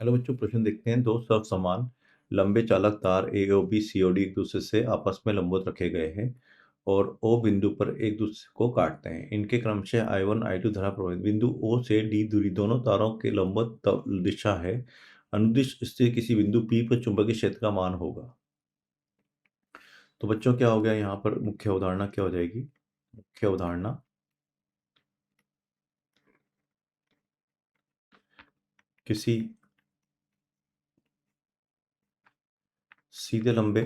Hello बच्चों, प्रश्न देखते हैं। दो समान लंबे चालक तार ए और बी सीओडी एक दूसरे से आपस में लंबवत रखे गए हैं और ओ बिंदु पर एक दूसरे को काटते हैं। इनके क्रमशः I1 I2 धारा प्रवाहित बिंदु ओ से डी दूरी दोनों तारों के लंबवत दिशा है। अनुदिश स्थित किसी बिंदु पी पर चुंबकीय क्षेत्र का मान होगा। तो बच्चों क्या हो गया यहाँ पर? मुख्य अवधारणा क्या हो जाएगी? मुख्य अवधारणा किसी सीधे लंबे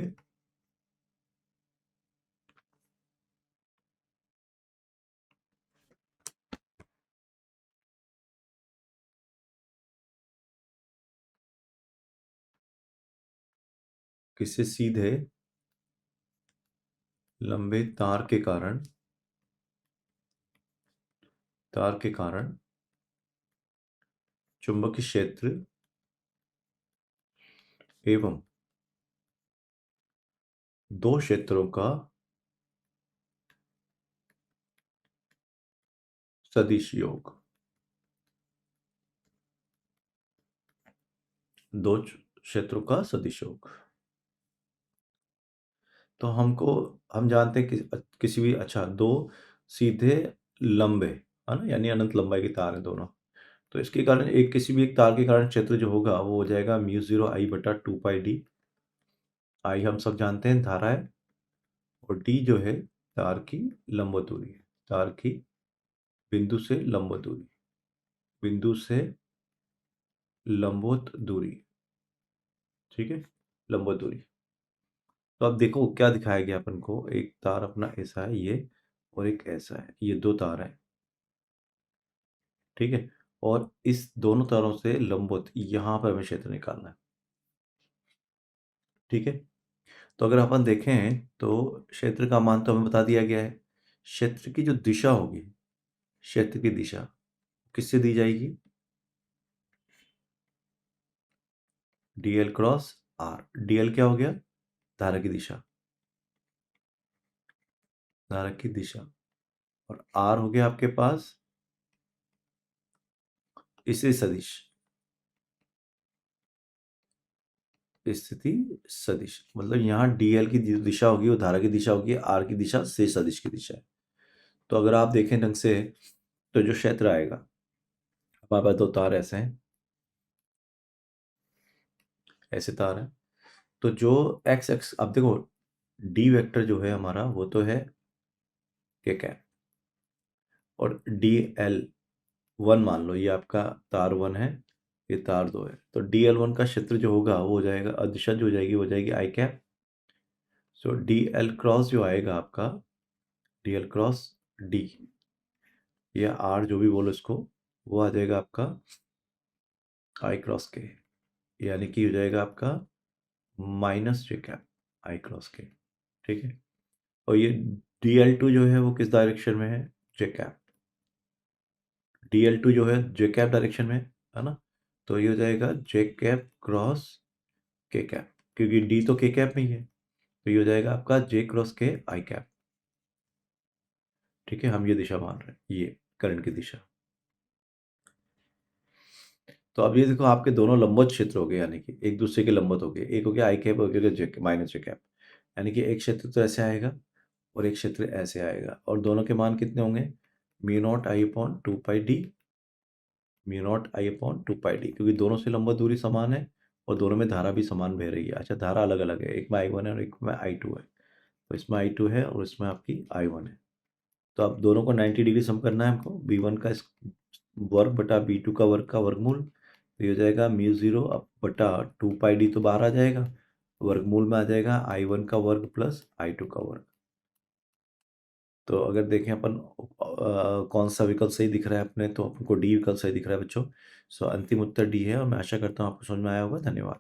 किसी सीधे लंबे तार के कारण चुंबकीय क्षेत्र एवं दो क्षेत्रों का सदिश योग। दो क्षेत्रों का सदिश योग। तो हम जानते हैं कि किसी भी दो सीधे लंबे, है ना, यानी अनंत लंबाई के तार हैं दोनों। तो इसके कारण किसी भी एक तार के कारण क्षेत्र जो होगा वो हो जाएगा म्यू 0 I बटा 2 पाई डी। आई हम सब जानते हैं धारा है, और डी जो है तार की लंबवत दूरी है। तार की बिंदु से लंबवत दूरी, बिंदु से लंबवत दूरी, ठीक है, लंबवत दूरी। तो अब देखो क्या दिखाया गया अपन को। एक तार अपना ऐसा है ये, और एक ऐसा है, ये दो तार है, ठीक है। और इस दोनों तारों से लंबवत यहां पर हमें क्षेत्र निकालना है, ठीक है। तो अगर अपन देखें तो क्षेत्र का मान तो हमें बता दिया गया है। क्षेत्र की जो दिशा होगी, क्षेत्र की दिशा किससे दी जाएगी? DL cross R. डीएल क्या हो गया? धारा की दिशा, धारा की दिशा। और आर हो गया आपके पास स्थिति सदिश, स्थिति सदिश। मतलब यहाँ डीएल की दिशा होगी वो धारा की दिशा होगी, आर की दिशा से सदिश की दिशा है। तो अगर आप देखें ढंग से तो जो क्षेत्र आएगा, हमारे पास दो तार ऐसे हैं, ऐसे तार हैं। तो जो एक्स एक्स, अब देखो डी वेक्टर जो है हमारा वो तो है के कैप, और डी एल वन मान लो, ये आपका तार वन है, ये तार दो है। तो डी एल वन का क्षेत्र जो होगा वो हो जाएगा, दिशा जो हो जाएगी वो हो जाएगी आई कैप। सो डी एल क्रॉस जो आएगा आपका, डी एल क्रॉस डी या आर जो भी बोलो इसको, वो आ जाएगा आपका आई क्रॉस के, यानी कि हो जाएगा आपका माइनस जे कैप आई क्रॉस के, ठीक है। और ये डी एल टू जो है वो किस डायरेक्शन में है? जे कैप। डी एल टू जो है जे कैप डायरेक्शन में है ना। तो ये हो जाएगा जे कैप क्रॉस के कैप, क्योंकि डी तो के कैप में ही है। तो ये हो जाएगा आपका जे क्रॉस के आई कैप, ठीक है। हम ये दिशा मान रहे हैं, ये करंट की दिशा। तो अब ये देखो आपके दोनों लंबवत क्षेत्र हो गए, यानी कि एक दूसरे के लंबवत हो गए। एक हो गया आई कैप और एक हो गया जे माइनस जे कैप, यानी कि एक क्षेत्र तो ऐसे आएगा और एक क्षेत्र ऐसे आएगा, और दोनों के मान कितने होंगे? Mu not I upon two pi D, mu not I upon two pi D, क्योंकि दोनों से लंबवत दूरी समान है और दोनों में धारा भी समान बह रही है। अच्छा, धारा अलग अलग है, एक में आई वन है और एक में आई टू है। तो इसमें आई टू है और इसमें आपकी आई वन है। तो अब दोनों को 90 डिग्री सम करना है हमको। बी वन का वर्ग बटा बी टू का वर्ग का वर्गमूल, तो ये हो जाएगा म्यू जीरो अब बटा टू पाई डी, तो बाहर आ जाएगा। वर्गमूल में आ जाएगा आई वन का वर्ग प्लस आई टू का वर्ग। तो अगर देखें अपन कौन सा विकल्प सही दिख रहा है अपने, तो आपको डी विकल्प सही दिख रहा है बच्चों। सो अंतिम उत्तर डी है, और मैं आशा करता हूँ आपको समझ में आया होगा। धन्यवाद।